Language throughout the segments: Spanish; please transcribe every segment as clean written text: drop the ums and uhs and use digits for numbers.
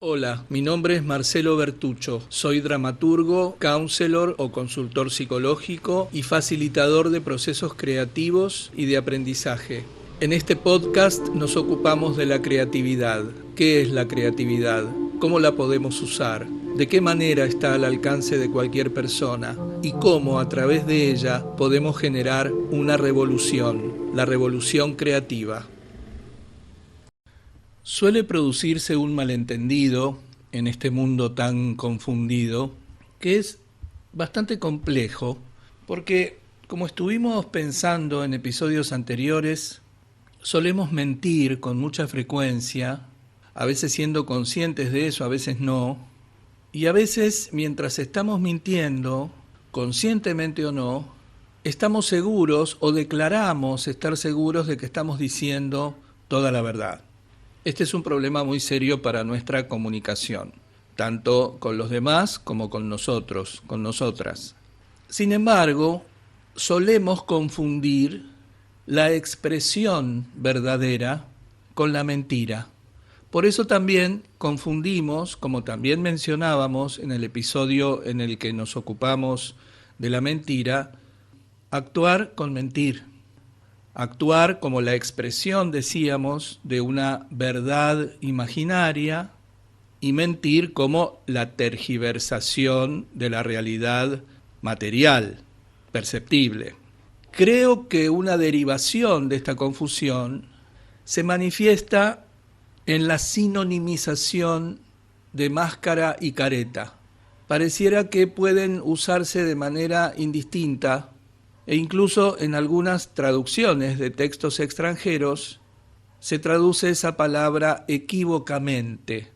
Hola, mi nombre es Marcelo Bertuccio. Soy dramaturgo, counselor o consultor psicológico y facilitador de procesos creativos y de aprendizaje. En este podcast nos ocupamos de la creatividad. ¿Qué es la creatividad? ¿Cómo la podemos usar? ¿De qué manera está al alcance de cualquier persona? ¿Y cómo a través de ella podemos generar una revolución, la revolución creativa? Suele producirse un malentendido en este mundo tan confundido, que es bastante complejo, porque como estuvimos pensando en episodios anteriores, solemos mentir con mucha frecuencia, a veces siendo conscientes de eso, a veces no, y a veces mientras estamos mintiendo, conscientemente o no, estamos seguros o declaramos estar seguros de que estamos diciendo toda la verdad. Este es un problema muy serio para nuestra comunicación, tanto con los demás como con nosotros, con nosotras. Sin embargo, solemos confundir la expresión verdadera con la mentira. Por eso también confundimos, como también mencionábamos en el episodio en el que nos ocupamos de la mentira, actuar con mentir. Actuar como la expresión, decíamos, de una verdad imaginaria y mentir como la tergiversación de la realidad material, perceptible. Creo que una derivación de esta confusión se manifiesta en la sinonimización de máscara y careta. Pareciera que pueden usarse de manera indistinta e incluso en algunas traducciones de textos extranjeros se traduce esa palabra equívocamente.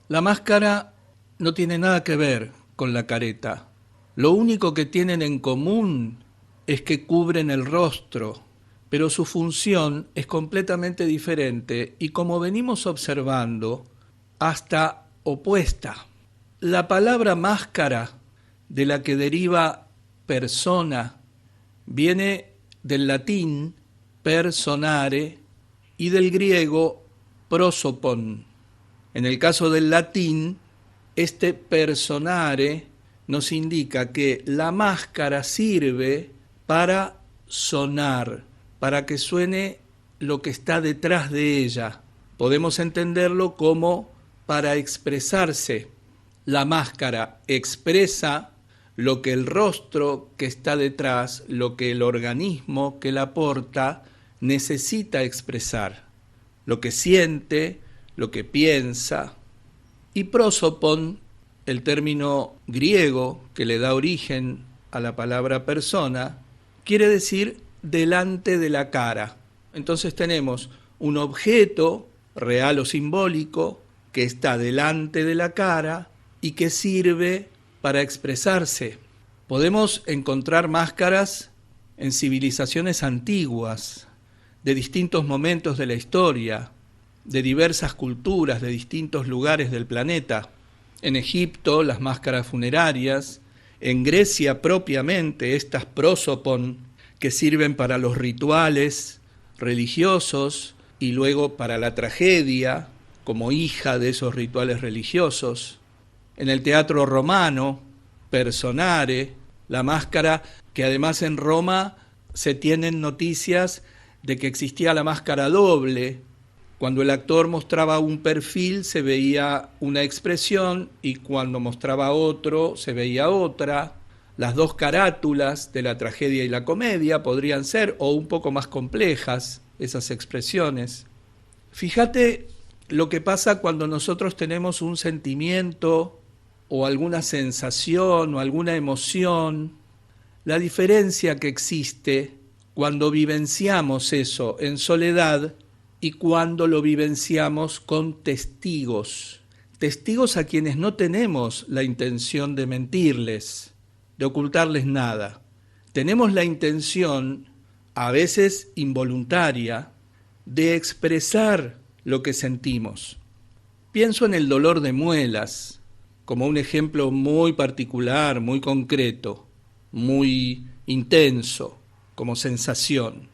La máscara no tiene nada que ver con la careta. Lo único que tienen en común es que cubren el rostro, pero su función es completamente diferente y, como venimos observando, hasta opuesta. La palabra máscara, de la que deriva persona, viene del latín personare y del griego prosopon. En el caso del latín, este personare nos indica que la máscara sirve para sonar, para que suene lo que está detrás de ella. Podemos entenderlo como para expresarse. La máscara expresa lo que el rostro que está detrás, lo que el organismo que la porta necesita expresar, lo que siente, lo que piensa. Y prosopon, el término griego que le da origen a la palabra persona, quiere decir delante de la cara. Entonces tenemos un objeto, real o simbólico, que está delante de la cara y que sirve para expresarse. Podemos encontrar máscaras en civilizaciones antiguas, de distintos momentos de la historia, de diversas culturas, de distintos lugares del planeta. En Egipto, las máscaras funerarias, en Grecia propiamente, estas prosopon, que sirven para los rituales religiosos y luego para la tragedia, como hija de esos rituales religiosos. En el teatro romano, personare, la máscara, que además en Roma se tienen noticias de que existía la máscara doble. Cuando el actor mostraba un perfil se veía una expresión y cuando mostraba otro se veía otra. Las dos carátulas de la tragedia y la comedia podrían ser, o un poco más complejas, esas expresiones. Fíjate lo que pasa cuando nosotros tenemos un sentimiento o alguna sensación o alguna emoción, la diferencia que existe cuando vivenciamos eso en soledad y cuando lo vivenciamos con testigos. Testigos a quienes no tenemos la intención de mentirles, de ocultarles nada. Tenemos la intención, a veces involuntaria, de expresar lo que sentimos. Pienso en el dolor de muelas, como un ejemplo muy particular, muy concreto, muy intenso, como sensación.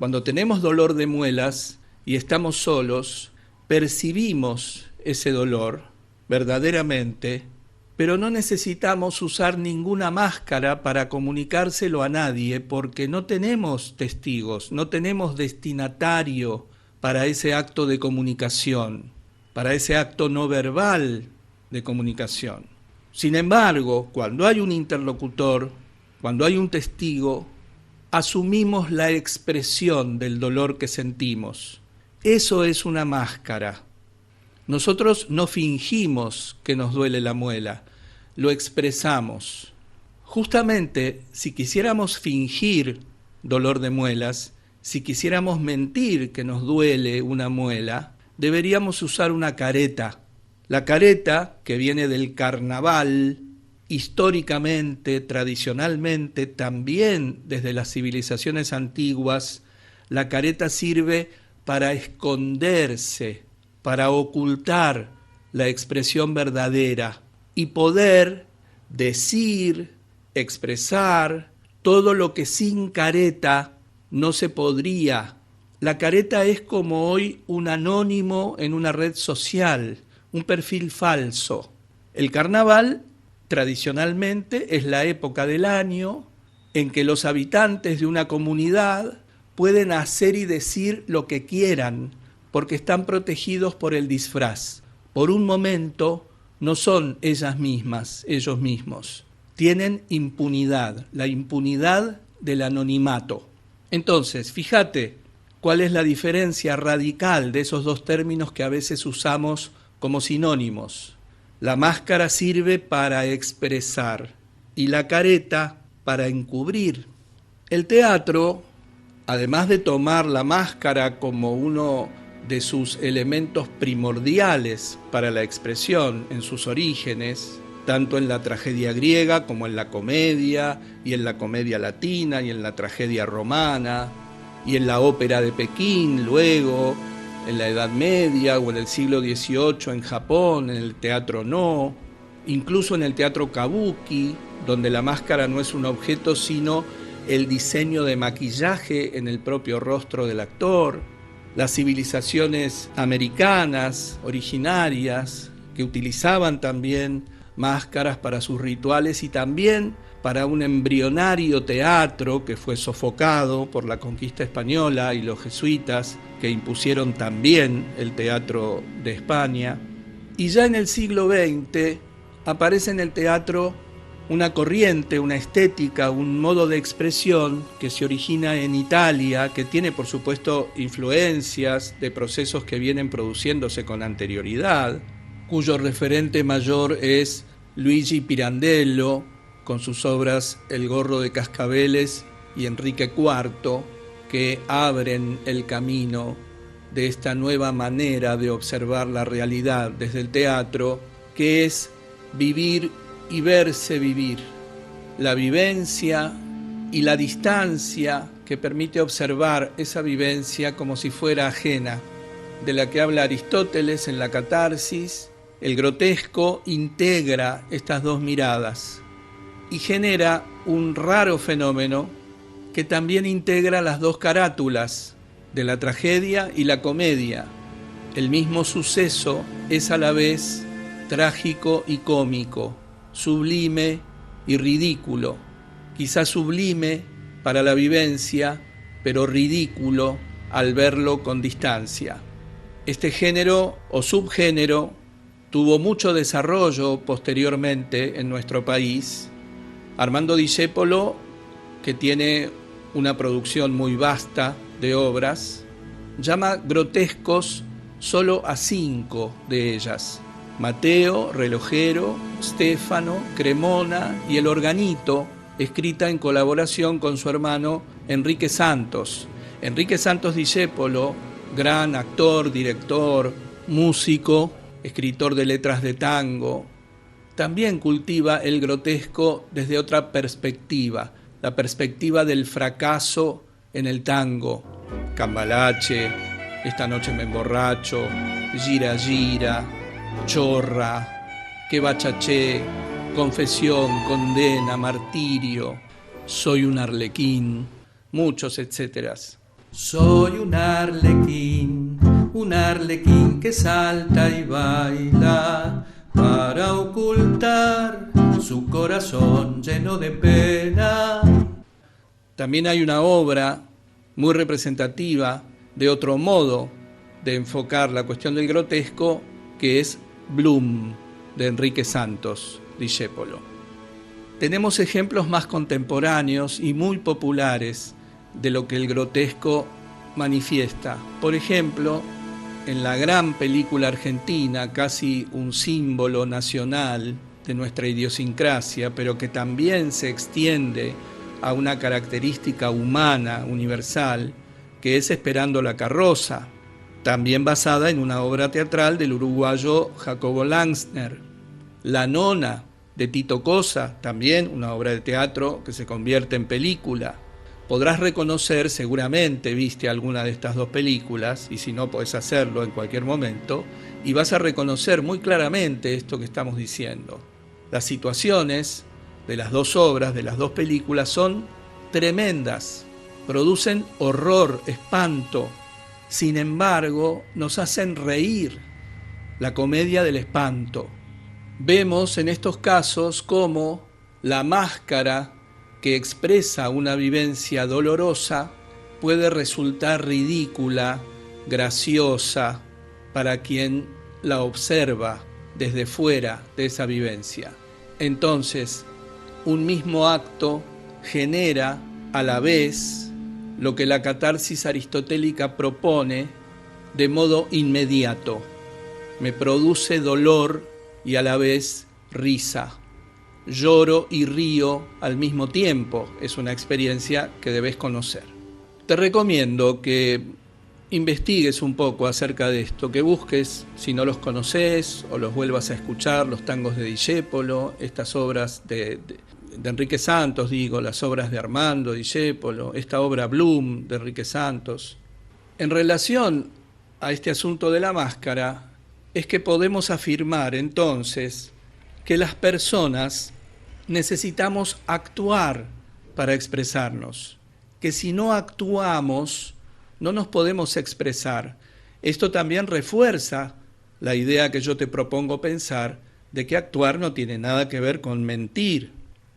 Cuando tenemos dolor de muelas y estamos solos, percibimos ese dolor verdaderamente, pero no necesitamos usar ninguna máscara para comunicárselo a nadie porque no tenemos testigos, no tenemos destinatario para ese acto de comunicación, para ese acto no verbal de comunicación. Sin embargo, cuando hay un interlocutor, cuando hay un testigo, asumimos la expresión del dolor que sentimos. Eso es una máscara. Nosotros no fingimos que nos duele la muela, lo expresamos. Justamente, si quisiéramos fingir dolor de muelas, si quisiéramos mentir que nos duele una muela, deberíamos usar una careta. La careta, que viene del carnaval, históricamente, tradicionalmente, también desde las civilizaciones antiguas, la careta sirve para esconderse, para ocultar la expresión verdadera y poder decir, expresar todo lo que sin careta no se podría. La careta es como hoy un anónimo en una red social, un perfil falso. El carnaval tradicionalmente es la época del año en que los habitantes de una comunidad pueden hacer y decir lo que quieran porque están protegidos por el disfraz. Por un momento no son ellas mismas, ellos mismos. Tienen impunidad, la impunidad del anonimato. Entonces, fíjate cuál es la diferencia radical de esos dos términos que a veces usamos como sinónimos. La máscara sirve para expresar y la careta para encubrir. El teatro, además de tomar la máscara como uno de sus elementos primordiales para la expresión en sus orígenes, tanto en la tragedia griega como en la comedia, y en la comedia latina, y en la tragedia romana, y en la ópera de Pekín luego, en la Edad Media o en el siglo XVIII en Japón, en el teatro No, incluso en el teatro kabuki, donde la máscara no es un objeto sino el diseño de maquillaje en el propio rostro del actor. Las civilizaciones americanas originarias que utilizaban también máscaras para sus rituales y también para un embrionario teatro que fue sofocado por la conquista española y los jesuitas que impusieron también el teatro de España. Y ya en el siglo XX aparece en el teatro una corriente, una estética, un modo de expresión que se origina en Italia, que tiene por supuesto influencias de procesos que vienen produciéndose con anterioridad, cuyo referente mayor es Luigi Pirandello, con sus obras El gorro de cascabeles y Enrique IV, que abren el camino de esta nueva manera de observar la realidad desde el teatro, que es vivir y verse vivir, la vivencia y la distancia que permite observar esa vivencia como si fuera ajena, de la que habla Aristóteles en la Catarsis. El grotesco integra estas dos miradas y genera un raro fenómeno que también integra las dos carátulas de la tragedia y la comedia. El mismo suceso es a la vez trágico y cómico, sublime y ridículo, quizás sublime para la vivencia, pero ridículo al verlo con distancia. Este género o subgénero tuvo mucho desarrollo posteriormente en nuestro país. Armando Discépolo, que tiene una producción muy vasta de obras, llama grotescos solo a 5 de ellas: Mateo, Relojero, Stefano, Cremona y El Organito, escrita en colaboración con su hermano Enrique Santos. Enrique Santos Discépolo, gran actor, director, músico, escritor de letras de tango, también cultiva el grotesco desde otra perspectiva, la perspectiva del fracaso en el tango. Cambalache, Esta noche me emborracho, Gira Gira, Chorra, Que bachaché, Confesión, Condena, Martirio, Soy un arlequín, muchos etcéteras. Soy un arlequín que salta y baila. ocultar su corazón lleno de pena. También hay una obra muy representativa de otro modo de enfocar la cuestión del grotesco, que es Bloom, de Enrique Santos Discépolo. Tenemos ejemplos más contemporáneos y muy populares de lo que el grotesco manifiesta. Por ejemplo, en la gran película argentina, casi un símbolo nacional de nuestra idiosincrasia, pero que también se extiende a una característica humana, universal, que es Esperando la carroza, también basada en una obra teatral del uruguayo Jacobo Langsner. La nona, de Tito Cosa, también una obra de teatro que se convierte en película. Podrás reconocer, seguramente viste alguna de estas dos películas, y si no podés hacerlo en cualquier momento, y vas a reconocer muy claramente esto que estamos diciendo. Las situaciones de las dos obras, de las dos películas, son tremendas, producen horror, espanto, sin embargo, nos hacen reír, la comedia del espanto. Vemos en estos casos cómo la máscara que expresa una vivencia dolorosa puede resultar ridícula, graciosa, para quien la observa desde fuera de esa vivencia. Entonces, un mismo acto genera a la vez lo que la catarsis aristotélica propone de modo inmediato. Me produce dolor y a la vez risa. Lloro y río al mismo tiempo. Es una experiencia que debes conocer. Te recomiendo que investigues un poco acerca de esto, que busques, si no los conoces, o los vuelvas a escuchar, los tangos de Discépolo, estas obras de Enrique Santos, las obras de Armando Discépolo, esta obra Bloom de Enrique Santos. En relación a este asunto de la máscara, es que podemos afirmar entonces que las personas necesitamos actuar para expresarnos, que si no actuamos no nos podemos expresar. Esto también refuerza la idea que yo te propongo pensar de que actuar no tiene nada que ver con mentir,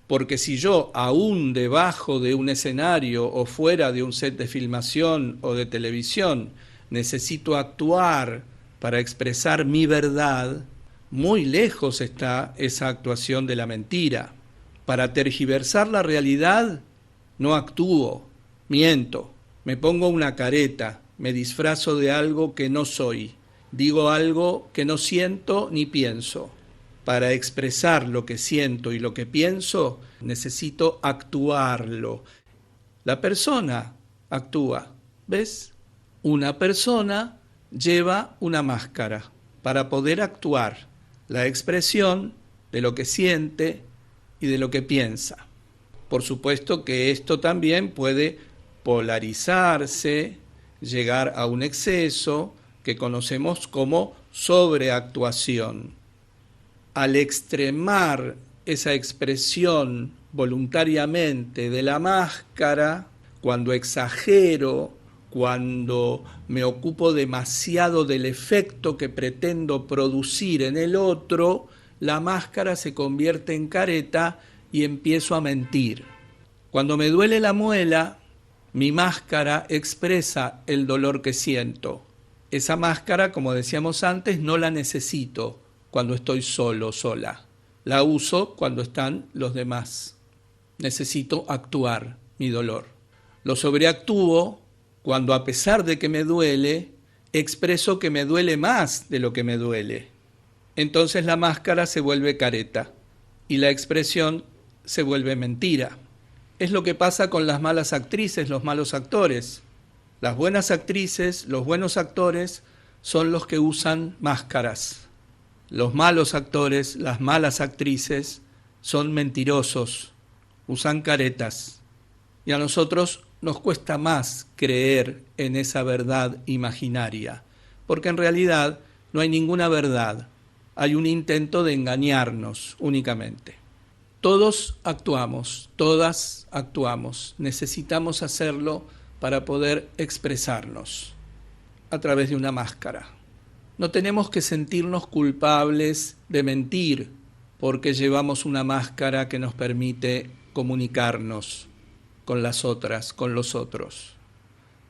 porque si yo, aún debajo de un escenario o fuera de un set de filmación o de televisión, necesito actuar para expresar mi verdad, muy lejos está esa actuación de la mentira. Para tergiversar la realidad, no actúo, miento, me pongo una careta, me disfrazo de algo que no soy, digo algo que no siento ni pienso. Para expresar lo que siento y lo que pienso, necesito actuarlo. La persona actúa, ¿ves? Una persona lleva una máscara para poder actuar, la expresión de lo que siente y de lo que piensa. Por supuesto que esto también puede polarizarse, llegar a un exceso que conocemos como sobreactuación. Al extremar esa expresión voluntariamente de la máscara, cuando exagero, cuando me ocupo demasiado del efecto que pretendo producir en el otro, la máscara se convierte en careta y empiezo a mentir. Cuando me duele la muela, mi máscara expresa el dolor que siento. Esa máscara, como decíamos antes, no la necesito cuando estoy solo, sola. La uso cuando están los demás. Necesito actuar mi dolor. Lo sobreactúo cuando, a pesar de que me duele, expreso que me duele más de lo que me duele. Entonces la máscara se vuelve careta y la expresión se vuelve mentira. Es lo que pasa con las malas actrices, los malos actores. Las buenas actrices, los buenos actores, son los que usan máscaras. Los malos actores, las malas actrices, son mentirosos, usan caretas. Y a nosotros nos cuesta más creer en esa verdad imaginaria, porque en realidad no hay ninguna verdad, hay un intento de engañarnos únicamente. Todos actuamos, todas actuamos, necesitamos hacerlo para poder expresarnos a través de una máscara. No tenemos que sentirnos culpables de mentir, porque llevamos una máscara que nos permite comunicarnos con las otras, con los otros.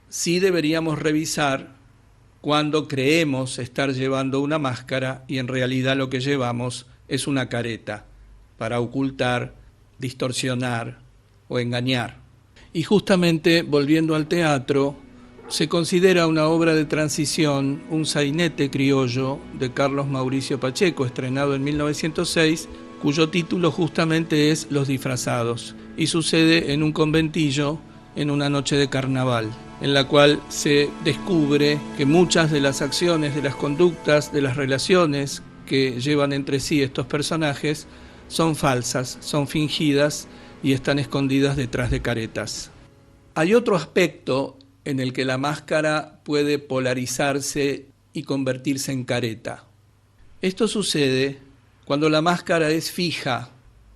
Sí deberíamos revisar cuando creemos estar llevando una máscara y en realidad lo que llevamos es una careta para ocultar, distorsionar o engañar. Y justamente, volviendo al teatro, se considera una obra de transición, un sainete criollo de Carlos Mauricio Pacheco, estrenado en 1906, cuyo título justamente es Los disfrazados, y sucede en un conventillo en una noche de carnaval, en la cual se descubre que muchas de las acciones, de las conductas, de las relaciones que llevan entre sí estos personajes son falsas, son fingidas y están escondidas detrás de caretas. Hay otro aspecto en el que la máscara puede polarizarse y convertirse en careta. Esto sucede cuando la máscara es fija,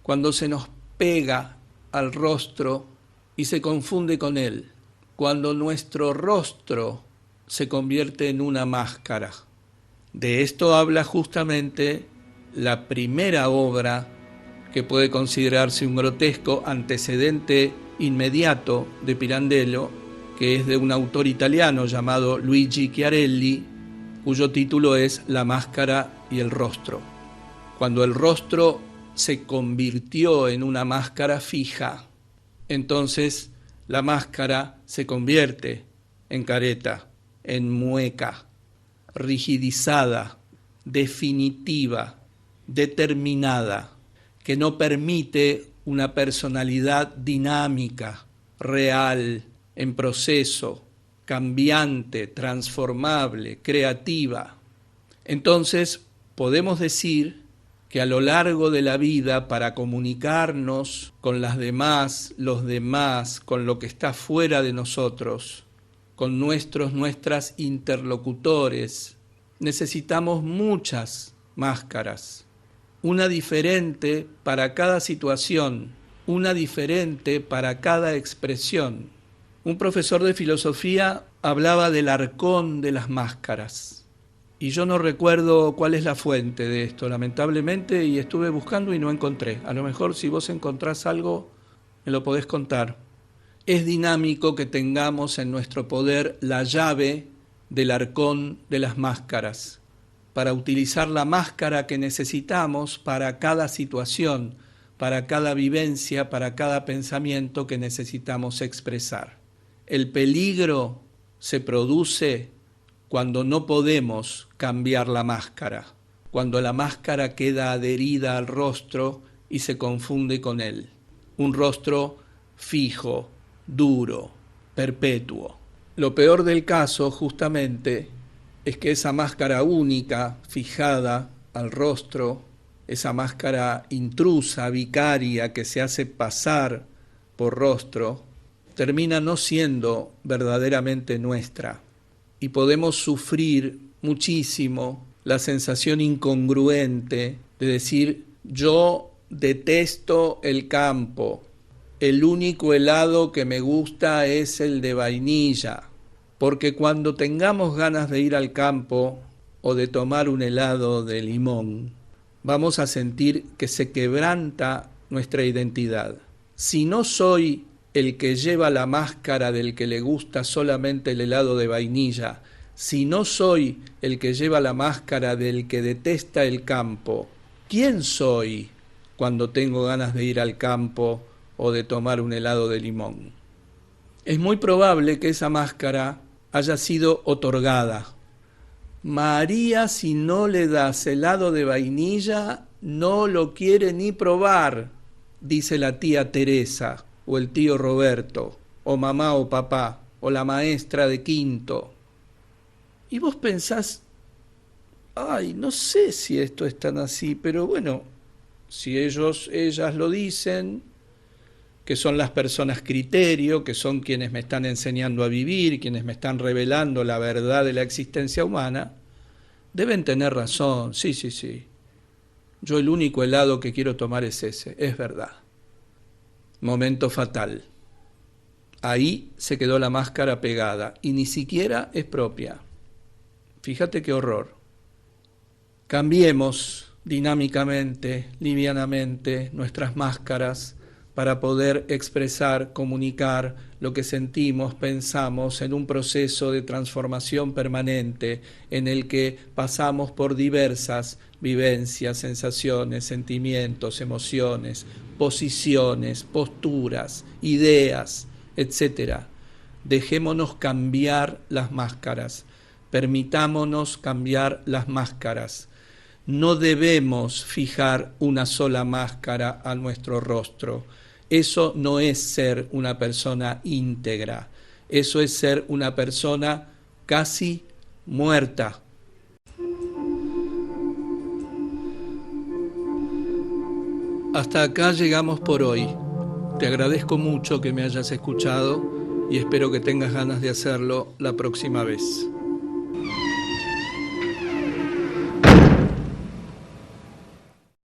cuando se nos pega al rostro y se confunde con él, cuando nuestro rostro se convierte en una máscara. De esto habla justamente la primera obra que puede considerarse un grotesco antecedente inmediato de Pirandello, que es de un autor italiano llamado Luigi Chiarelli, cuyo título es La máscara y el rostro. Cuando el rostro se convirtió en una máscara fija, entonces la máscara se convierte en careta, en mueca, rigidizada, definitiva, determinada, que no permite una personalidad dinámica, real, en proceso, cambiante, transformable, creativa. Entonces, podemos decir que a lo largo de la vida, para comunicarnos con las demás, los demás, con lo que está fuera de nosotros, con nuestras interlocutores, necesitamos muchas máscaras, una diferente para cada situación, una diferente para cada expresión. Un profesor de filosofía hablaba del arcón de las máscaras. Y yo no recuerdo cuál es la fuente de esto, lamentablemente, y estuve buscando y no encontré. A lo mejor si vos encontrás algo, me lo podés contar. Es dinámico que tengamos en nuestro poder la llave del arcón de las máscaras, para utilizar la máscara que necesitamos para cada situación, para cada vivencia, para cada pensamiento que necesitamos expresar. El peligro se produce cuando no podemos cambiar la máscara, cuando la máscara queda adherida al rostro y se confunde con él. Un rostro fijo, duro, perpetuo. Lo peor del caso, justamente, es que esa máscara única, fijada al rostro, esa máscara intrusa, vicaria, que se hace pasar por rostro, termina no siendo verdaderamente nuestra. Y podemos sufrir muchísimo la sensación incongruente de decir: yo detesto el campo, el único helado que me gusta es el de vainilla, porque cuando tengamos ganas de ir al campo o de tomar un helado de limón, vamos a sentir que se quebranta nuestra identidad. Si no soy el que lleva la máscara del que le gusta solamente el helado de vainilla, si no soy el que lleva la máscara del que detesta el campo, ¿quién soy cuando tengo ganas de ir al campo o de tomar un helado de limón? Es muy probable que esa máscara haya sido otorgada. María, si no le das helado de vainilla, no lo quiere ni probar, dice la tía Teresa, o el tío Roberto, o mamá o papá, o la maestra de quinto. Y vos pensás: ay, no sé si esto es tan así, pero bueno, si ellas lo dicen, que son las personas criterio, que son quienes me están enseñando a vivir, quienes me están revelando la verdad de la existencia humana, deben tener razón, sí. Yo el único helado que quiero tomar es ese, es verdad. Momento fatal. Ahí se quedó la máscara pegada y ni siquiera es propia. Fíjate qué horror. Cambiemos dinámicamente, livianamente, nuestras máscaras para poder expresar, comunicar lo que sentimos, pensamos en un proceso de transformación permanente en el que pasamos por diversas vivencias, sensaciones, sentimientos, emociones, posiciones, posturas, ideas, etc. Dejémonos cambiar las máscaras, permitámonos cambiar las máscaras. No debemos fijar una sola máscara a nuestro rostro. Eso no es ser una persona íntegra. Eso es ser una persona casi muerta. Hasta acá llegamos por hoy. Te agradezco mucho que me hayas escuchado y espero que tengas ganas de hacerlo la próxima vez.